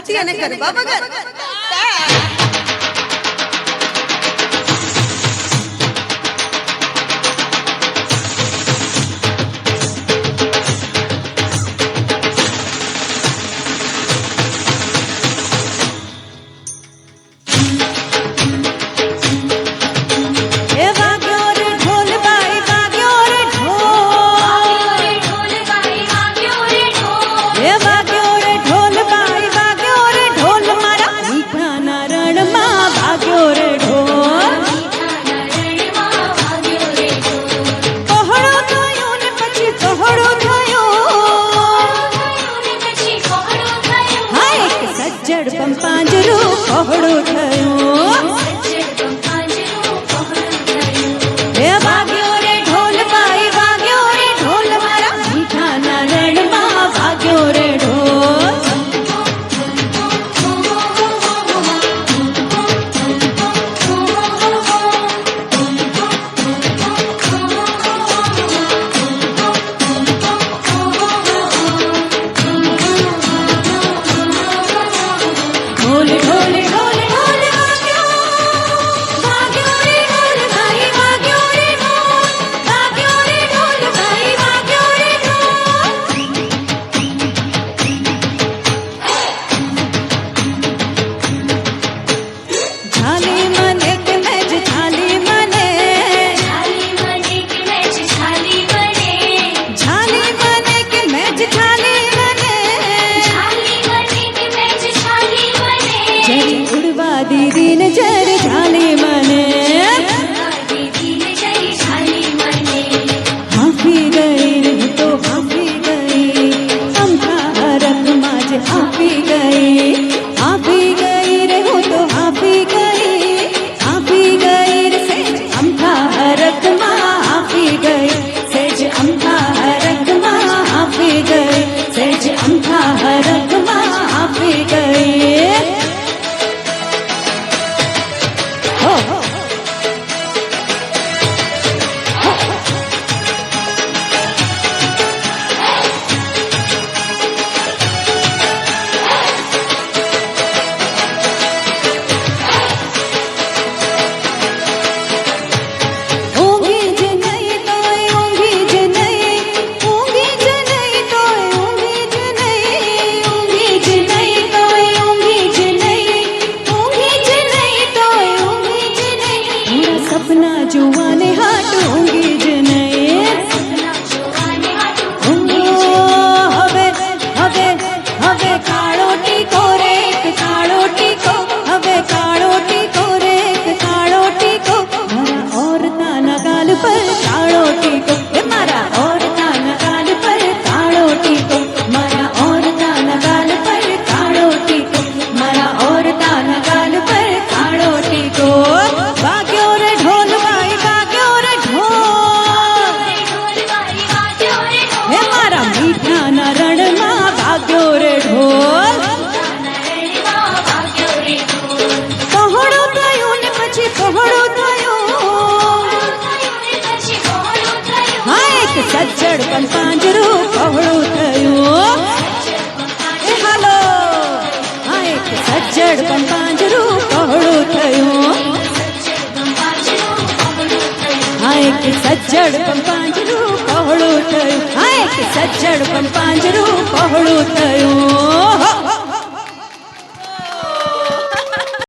ગુજરાતી અને ગરબા વગર પહોળું થયું હે વાગ્યો રે ઢોલ ભાઈ વાગ્યો રે ઢોલ મારા મીઠાના રણમાં વાગ્યો રે ઢોલ ઢોલ ઢોલ दीदी ने जर झाली मने हाफी गई तो हाफी गई अमथा हरक माज हाफी गई रे हो तो हाफी गई रे सेज अमथा हरक मा हाफी गई सेज अमथा हरक मा हाफी गई सेज अमथा हरक मा हाफी गई सपना जुआने हाट होंगी जने हवे हवे हवे काळो टीको रे काळो टीको हवे काळो टीको रे काळो टीको मारा औरता ना गाल पर काळो टीको मारा औरता ना गाल पर काळो टीको मारा औरता ना गाल पर काळो टीको मारा औरता ना गाल पर काळो टीको वाग्यो रे ढोल भाई वाग्यो रे ढोल हे मारा मीठा ना रण में वाग्यो रे ढोल पહોળું થયું ને પછી પહોળું થયું હા એક સજ્જડ પણ પાંજરું પહોળું થયું એ હાલો હા એક સજ્જડ પણ પાંજરું પહોળું થયું હા એક સજ્જડ પણ પાંજરું પહોળું થયું હા એક સજ્જડ પણ પાંજરું પહોળું થયું